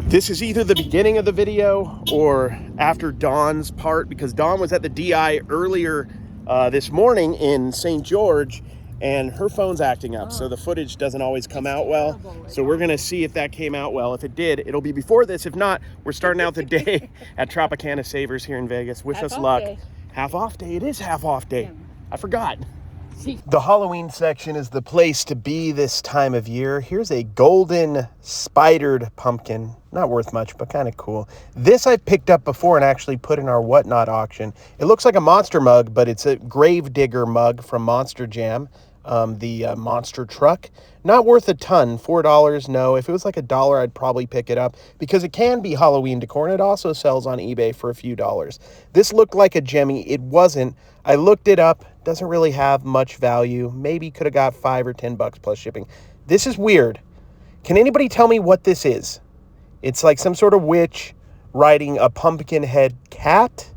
This is either the beginning of the video or after Dawn's part, because Dawn was at the DI earlier this morning in St. George, and her phone's acting up, so the footage doesn't always come out well. So we're gonna see if that came out well. If it did, it'll be before this. If not, we're starting out the day at Tropicana Savers here in Vegas. Wish us luck. Half off day. It is half off day. I forgot. The Halloween section is the place to be this time of year. Here's a golden spidered pumpkin. Not worth much, but kind of cool. This I've picked up before and actually put in our Whatnot auction. It looks like a monster mug, but it's a grave digger mug from Monster Jam, the monster truck. Not worth a ton. $4, no. If it was like $1, I'd probably pick it up because it can be Halloween decor, and it also sells on eBay for a few dollars. This looked like a Gemmy. It wasn't. I looked it up. Doesn't really have much value. Maybe could have got $5 or $10 plus shipping. This is weird. Can anybody tell me what this is? It's like some sort of witch riding a pumpkin head cat.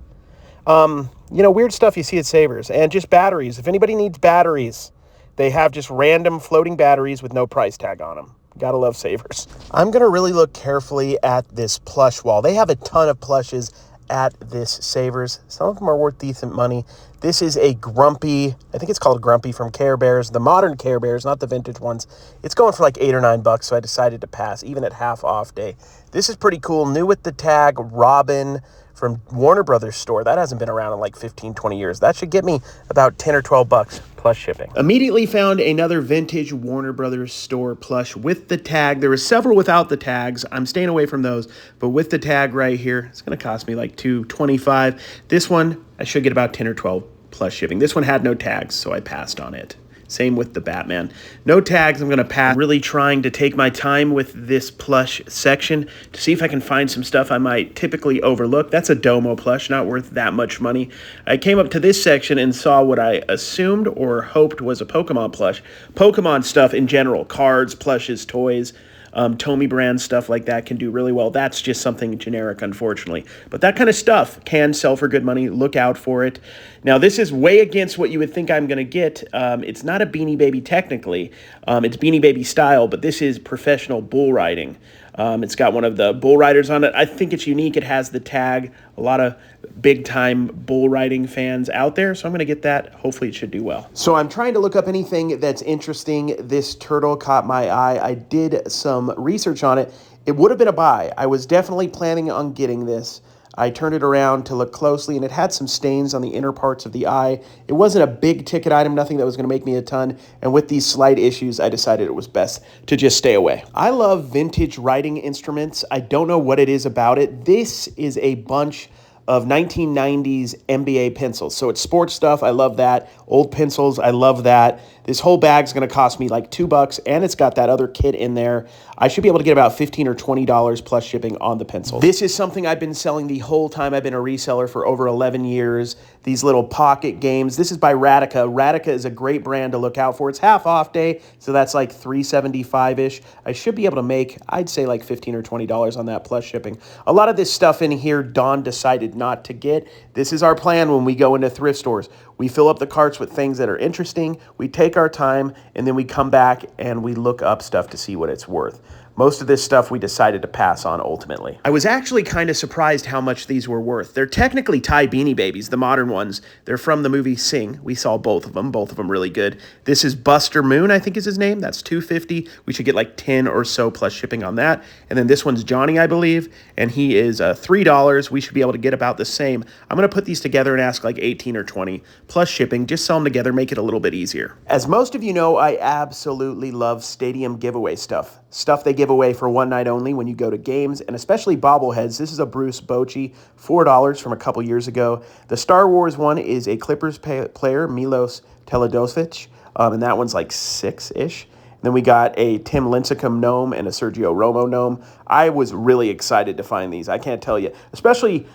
Weird stuff you see at Savers. And just batteries. If anybody needs batteries, they have just random floating batteries with no price tag on them. Gotta love Savers. I'm gonna really look carefully at this plush wall. They have a ton of plushes at this Savers. Some of them are worth decent money. This is a Grumpy, I think it's called Grumpy from Care Bears, the modern Care Bears, not the vintage ones. It's going for like $8 or $9, so I decided to pass, even at half off day. This is pretty cool. New with the tag, Robin from Warner Brothers store. That hasn't been around in like 15, 20 years. That should get me about 10 or 12 bucks plus shipping. Immediately found another vintage Warner Brothers store plush with the tag. There were several without the tags. I'm staying away from those, but with the tag right here, it's gonna cost me like $2.25. This one, I should get about 10 or 12 plus shipping. This one had no tags, so I passed on it. Same with the Batman. No tags, I'm gonna pass. Really trying to take my time with this plush section to see if I can find some stuff I might typically overlook. That's a Domo plush, not worth that much money. I came up to this section and saw what I assumed or hoped was a Pokemon plush. Pokemon stuff in general, cards, plushes, toys, Tomy brand stuff like that can do really well. That's just something generic, unfortunately. But that kind of stuff can sell for good money. Look out for it. Now, this is way against what you would think I'm going to get. It's not a Beanie Baby technically. It's Beanie Baby style, but this is professional bull riding. It's got one of the bull riders on it. I think it's unique. It has the tag. A lot of big-time bull riding fans out there, so I'm going to get that. Hopefully it should do well. So I'm trying to look up anything that's interesting. This turtle caught my eye. I did some research on it. It would have been a buy. I was definitely planning on getting this. I turned it around to look closely, and it had some stains on the inner parts of the eye. It wasn't a big ticket item, nothing that was going to make me a ton. And with these slight issues, I decided it was best to just stay away. I love vintage writing instruments. I don't know what it is about it. This is a bunch of 1990s NBA pencils. So it's sports stuff. I love that. Old pencils. I love that. This whole bag's going to cost me like $2, and it's got that other kit in there. I should be able to get about $15 or $20 plus shipping on the pencil. This is something I've been selling the whole time I've been a reseller for over 11 years. These little pocket games. This is by Radica. Radica is a great brand to look out for. It's half off day, so that's like $3.75-ish. I should be able to make, I'd say like $15 or $20 on that plus shipping. A lot of this stuff in here, Dawn decided not to get. This is our plan when we go into thrift stores. We fill up the carts with things that are interesting, we take our time, and then we come back and we look up stuff to see what it's worth. Most of this stuff we decided to pass on ultimately. I was actually kind of surprised how much these were worth. They're technically Thai Beanie Babies, the modern ones. They're from the movie Sing. We saw both of them really good. This is Buster Moon, I think is his name. That's $2.50. We should get like 10 or so plus shipping on that. And then this one's Johnny, I believe, and he is $3. We should be able to get about the same. I'm going to put these together and ask like 18 or 20 plus shipping. Just sell them together, make it a little bit easier. As most of you know, I absolutely love stadium giveaway stuff. Stuff they give away for one night only when you go to games, and especially bobbleheads. This is a Bruce Bochy, $4 from a couple years ago. The Star Wars one is a Clippers player, Milos Teodosic, and that one's like $6-ish. Then we got a Tim Lincecum gnome and a Sergio Romo gnome. I was really excited to find these. I can't tell you, especially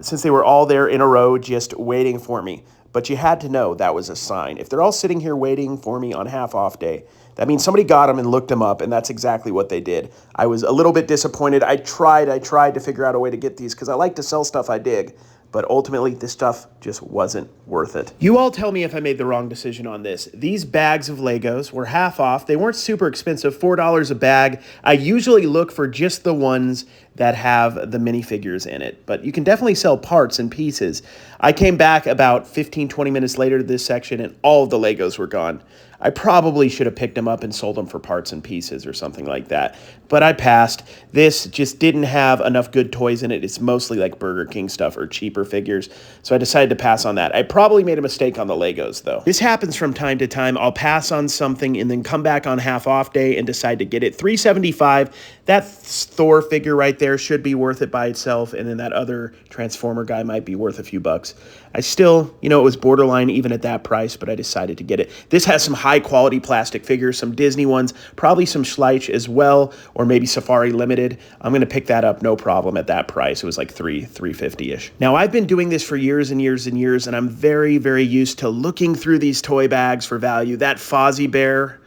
since they were all there in a row just waiting for me. But you had to know that was a sign. If they're all sitting here waiting for me on half off day, that means somebody got them and looked them up, and that's exactly what they did. I was a little bit disappointed. I tried to figure out a way to get these because I like to sell stuff I dig. but ultimately this stuff just wasn't worth it. You all tell me if I made the wrong decision on this. These bags of Legos were half off. They weren't super expensive, $4 a bag. I usually look for just the ones that have the minifigures in it, but you can definitely sell parts and pieces. I came back about 15, 20 minutes later to this section and all of the Legos were gone. I probably should have picked them up and sold them for parts and pieces or something like that, but I passed. This just didn't have enough good toys in it. It's mostly like Burger King stuff or cheaper figures, so I decided to pass on that. I probably made a mistake on the Legos, though. This happens from time to time. I'll pass on something and then come back on half off day and decide to get it. $3.75. That Thor figure right there should be worth it by itself, and then that other Transformer guy might be worth a few bucks. I still, it was borderline even at that price, but I decided to get it. This has some high-quality plastic figures, some Disney ones, probably some Schleich as well, or maybe Safari Limited. I'm going to pick that up no problem at that price. It was like $350-ish. Now, I've been doing this for years and years and years, and I'm very, very used to looking through these toy bags for value. That Fozzie Bear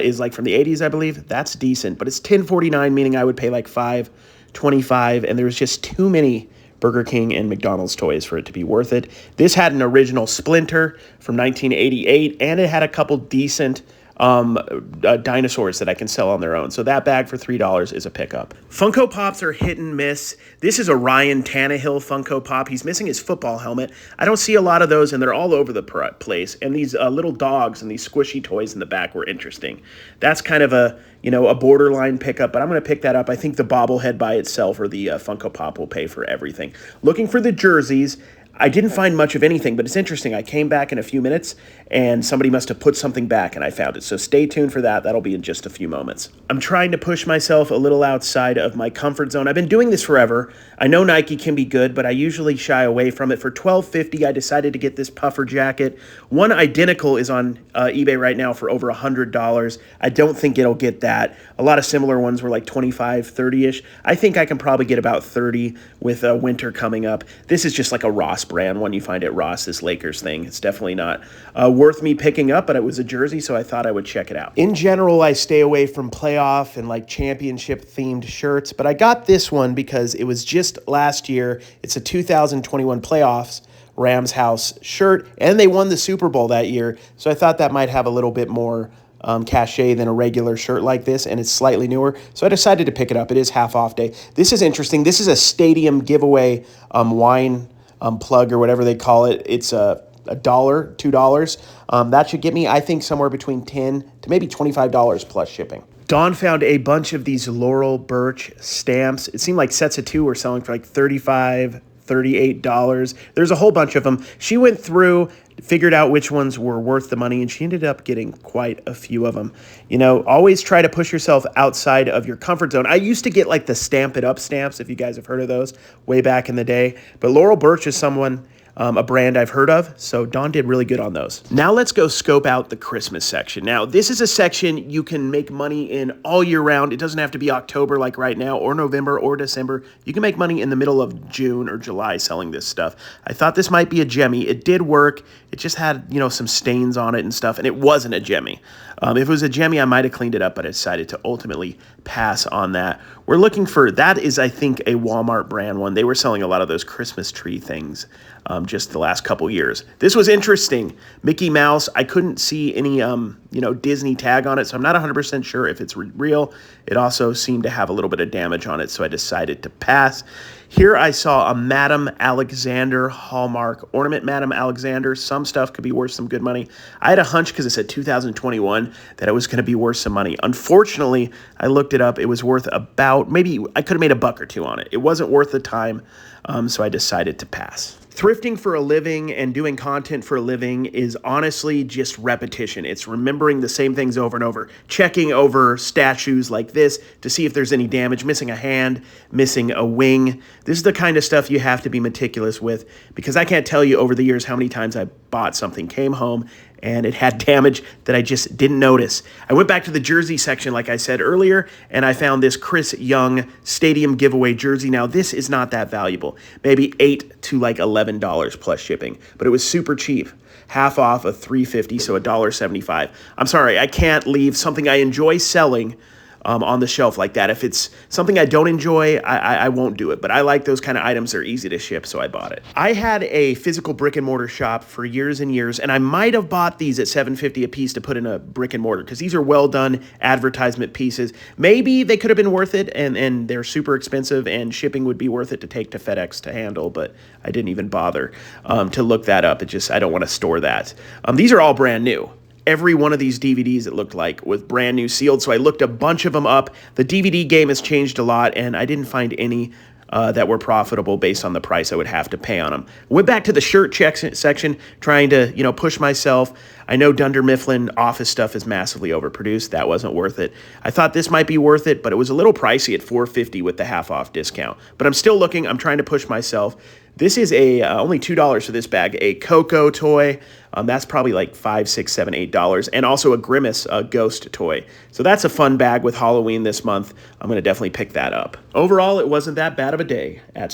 is like from the 80s, I believe. That's decent, but it's $10.49, meaning I would pay like $5.25, and there's just too many Burger King and McDonald's toys for it to be worth it. This had an original Splinter from 1988, and it had a couple decent dinosaurs that I can sell on their own. So that bag for $3 is a pickup. Funko Pops are hit and miss. This is a Ryan Tannehill Funko Pop. He's missing his football helmet. I don't see a lot of those, and they're all over the place. And these little dogs and these squishy toys in the back were interesting. That's kind of a borderline pickup, but I'm going to pick that up. I think the bobblehead by itself or the Funko Pop will pay for everything. Looking for the jerseys. I didn't find much of anything, but it's interesting. I came back in a few minutes, and somebody must have put something back, and I found it. So stay tuned for that. That'll be in just a few moments. I'm trying to push myself a little outside of my comfort zone. I've been doing this forever. I know Nike can be good, but I usually shy away from it. For $12.50, I decided to get this puffer jacket. One identical is on eBay right now for over $100. I don't think it'll get that. A lot of similar ones were like $25, $30-ish. I think I can probably get about $30 with winter coming up. This is just like a Ross brand one you find at Ross, this Lakers thing. It's definitely not worth me picking up, but it was a jersey, so I thought I would check it out. In general, I stay away from playoff and like championship themed shirts, but I got this one because it was just last year. It's a 2021 playoffs Rams house shirt, and they won the Super Bowl that year, so I thought that might have a little bit more cachet than a regular shirt like this, and it's slightly newer, so I decided to pick it up. It is half off day. This is interesting. This is a stadium giveaway wine plug or whatever they call it. It's $1, $2. That should get me, I think, somewhere between $10 to maybe $25 plus shipping. Dawn found a bunch of these Laurel Birch stamps. It seemed like sets of two were selling for like $35, $38. There's a whole bunch of them. She went through, figured out which ones were worth the money, and she ended up getting quite a few of them. Always try to push yourself outside of your comfort zone. I used to get like the Stamp It Up stamps, if you guys have heard of those, way back in the day. But Laurel Birch is a brand I've heard of, so Dawn did really good on those. Now let's go scope out the Christmas section. Now, this is a section you can make money in all year round. It doesn't have to be October like right now, or November, or December. You can make money in the middle of June or July selling this stuff. I thought this might be a Jemmy. It did work. It just had, some stains on it and stuff, and it wasn't a Jemmy. If it was a Jemmy, I might have cleaned it up, but I decided to ultimately pass on that. We're looking for, that is, I think, a Walmart brand one. They were selling a lot of those Christmas tree things just the last couple years. This was interesting. Mickey Mouse, I couldn't see any, Disney tag on it, so I'm not 100% sure if it's real. It also seemed to have a little bit of damage on it, so I decided to pass. Here I saw a Madame Alexander Hallmark ornament. Madame Alexander, some stuff could be worth some good money. I had a hunch because it said 2021 that it was going to be worth some money. Unfortunately, I looked it up. It was worth about, maybe I could have made a buck or two on it. It wasn't worth the time, so I decided to pass. Thrifting for a living and doing content for a living is honestly just repetition. It's remembering the same things over and over, checking over statues like this to see if there's any damage, missing a hand, missing a wing. This is the kind of stuff you have to be meticulous with, because I can't tell you over the years how many times I bought something, came home, and it had damage that I just didn't notice. I went back to the jersey section, like I said earlier, and I found this Chris Young stadium giveaway jersey. Now, this is not that valuable, maybe $8 to like $11 plus shipping, but it was super cheap. Half off of $3.50, so $1.75. I'm sorry, I can't leave something I enjoy selling on the shelf like that. If it's something I don't enjoy, I won't do it. But I like those kind of items. They're easy to ship, so I bought it. I had a physical brick and mortar shop for years and years, and I might have bought these at $7.50 a piece to put in a brick and mortar because these are well done advertisement pieces. Maybe they could have been worth it, and they're super expensive, and shipping would be worth it to take to FedEx to handle, but I didn't even bother to look that up. I don't want to store that. These are all brand new. Every one of these DVDs, it looked like, was brand new sealed, so I looked a bunch of them up. The DVD game has changed a lot, and I didn't find any that were profitable based on the price I would have to pay on them. Went back to the shirt section, trying to, push myself. I know Dunder Mifflin office stuff is massively overproduced. That wasn't worth it. I thought this might be worth it, but it was a little pricey at $4.50 with the half-off discount. But I'm still looking. I'm trying to push myself. This is only $2 for this bag, a Coco toy. That's probably like $5, $6, $7, $8, and also a Grimace ghost toy. So that's a fun bag with Halloween this month. I'm going to definitely pick that up. Overall, it wasn't that bad of a day at